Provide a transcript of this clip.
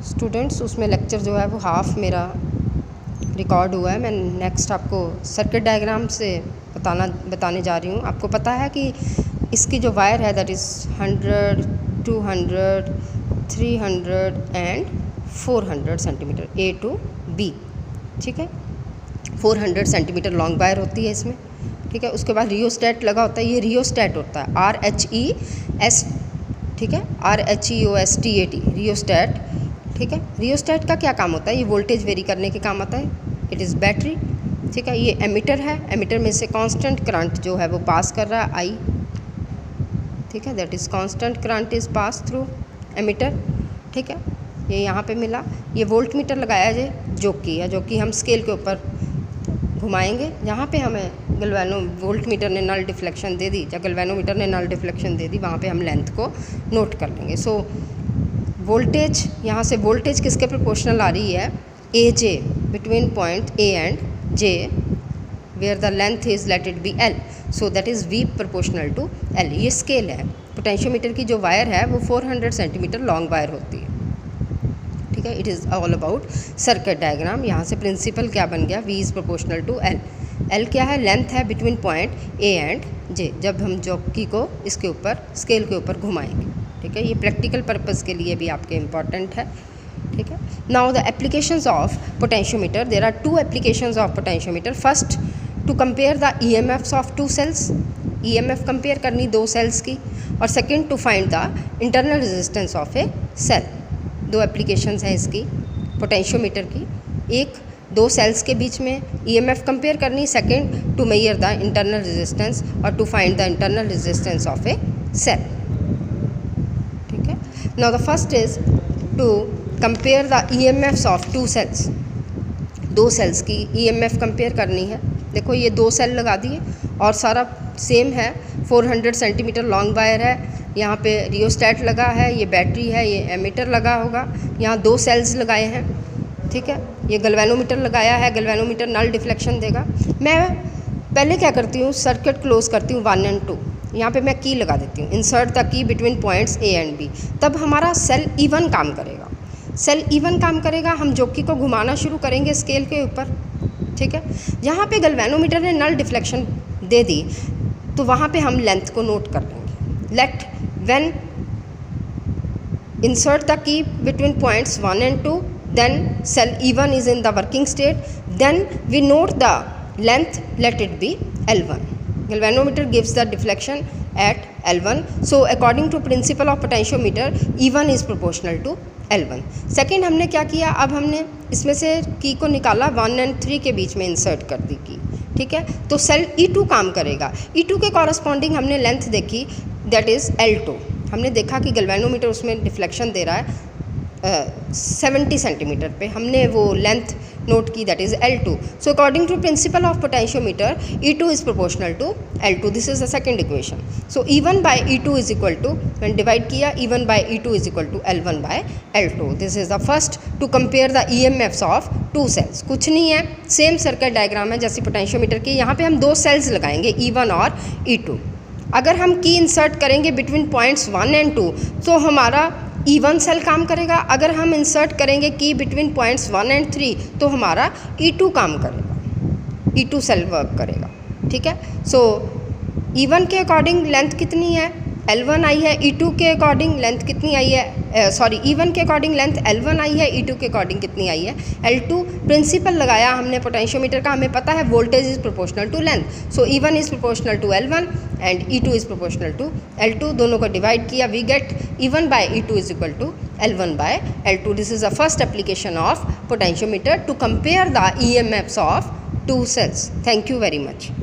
Students उसमें lecture जो है वो हाफ मेरा रिकॉर्ड हुआ है। मैं नेक्स्ट आपको सर्किट डायग्राम से बताने जा रही हूँ। आपको पता है कि इसकी जो वायर है that is 100, 200, 300 and 400 centimetre A to B, ठीक है। 400 सेंटीमीटर लॉन्ग वायर होती है इसमें, ठीक है। उसके बाद रियोस्टेट लगा होता है, ये रियोस्टेट होता है RHES, ठीक है, RHEOSTAT रियोस्टेट, ठीक है। रियोस्टेट का क्या काम होता है? ये वोल्टेज वेरी करने के काम आता है। इट इज़ बैटरी, ठीक है। ये एमीटर है, एमीटर में से कांस्टेंट करंट जो है वो पास कर रहा है I, ठीक है, that is constant current is pass through ammeter, ठीक है। ये यहाँ पे मिला। ये वोल्ट मीटर लगाया है जो कि हम स्केल के ऊपर घुमाएंगे। जहाँ पे हमें वोल्ट मीटर ने नल डिफ्लेक्शन दे दी या गैल्वेनोमीटर ने नल डिफ्लेक्शन दे दी, वहाँ पे हम लेंथ को नोट कर लेंगे। सो वोल्टेज, यहाँ से वोल्टेज किसके प्रोपोर्शनल आ रही है? AJ between point A and J where the length is let it be L, so that is V proportional to L। ये स्केल है। पोटेंशियोमीटर की जो वायर है वो 400 सेंटीमीटर लॉन्ग वायर होती है, ठीक है। It is all about circuit diagram. यहाँ से प्रिंसिपल क्या बन गया? V is proportional to L। L क्या है? लेंथ है between point A and J, जब हम जॉकी को इसके ऊपर स्केल के ऊपर घुमाएंगे, ठीक है। ये प्रैक्टिकल पर्पस के लिए भी आपके इम्पॉर्टेंट है, ठीक है। Now the applications of potentiometer, there are 2 applications of potentiometer. First, to compare the EMFs of 2 cells, EMF compare करनी 2 सेल्स की, और second to find the internal resistance of a cell. 2 applications हैं इसकी potentiometer की। एक 2 sales के बीच में EMF कंपेयर करनी, second to measure the internal resistance और to find the internal resistance of a cell, ठीक है। Now the first is to compare the EMFs of 2 cells. 2 cells की EMF कंपेयर करनी है। देखो ये 2 सेल लगा दिए और सारा सेम है। 400 सेंटीमीटर लॉन्ग वायर है, यहाँ पे रियोस्टेट लगा है, ये बैटरी है, ये एमीटर लगा होगा। यहाँ 2 सेल्स लगाए हैं, ठीक है। ये गैल्वेनोमीटर लगाया है, गैल्वेनोमीटर नल डिफ्लेक्शन देगा। मैं पहले क्या करती हूँ, सर्किट क्लोज करती हूँ 1 और 2। यहाँ पे मैं की लगा देती हूँ, insert the key between points A and B। तब हमारा सेल इवन काम करेगा। सेल इवन काम करेगा, हम जॉकी को घुमाना शुरू करेंगे स्केल के ऊपर, ठीक है। जहाँ पे गैल्वेनोमीटर ने नल डिफ्लेक्शन दे दी तो वहाँ पे हम लेंथ को नोट कर लेंगे। Let when insert the key between points 1 and 2, then cell E1 is in the working state, then we note the length, let it be L1. Galvanometer gives the deflection at L1, so according to principle of potentiometer E1 is proportional to L1. Second हमने क्या किया, अब हमने इसमें से की को निकाला, 1 और 3 के बीच में इंसर्ट कर दी की, ठीक है। तो सेल E2 काम करेगा। E2 के कॉरस्पॉन्डिंग हमने लेंथ देखी, दैट इज़ L2। हमने देखा कि गैल्वेनोमीटर उसमें डिफ्लेक्शन दे रहा है 70 सेंटीमीटर पे, हमने वो लेंथ नोट की, that is L2। So according to principle of potentiometer E2 is proportional to L2। This is the second equation. So E1 by E2 is equal to, मैंने divide किया, E1 by E2 is equal to L1 by L2। This is the first to compare the EMFs of 2 cells. कुछ नहीं है, same circuit diagram है जैसे potentiometer की। यहाँ पे हम 2 सेल्स लगाएंगे, E1 और E2। अगर हम की इंसर्ट करेंगे बिटवीन पॉइंट्स 1 एंड 2 तो हमारा E1 सेल काम करेगा। अगर हम इंसर्ट करेंगे की बिटवीन पॉइंट्स 1 एंड 3 तो हमारा E2 काम करेगा, E2 सेल वर्क करेगा, ठीक है। सो E1 के अकॉर्डिंग लेंथ कितनी है? L1 आई है। E2 के अकॉर्डिंग लेंथ कितनी आई है? E1 के अकॉर्डिंग लेंथ L1 आई है, E2 के अकॉर्डिंग कितनी आई है? L2। प्रिंसिपल लगाया हमने पोटेंशियोमीटर का, हमें पता है voltage is proportional to length. So E1 is proportional to L1 and E2 is proportional to L2। दोनों को डिवाइड किया, we get E1 by E2 is equal to L1 by L2। This is the first application of potentiometer to compare the EMFs of 2 cells. Thank you very much.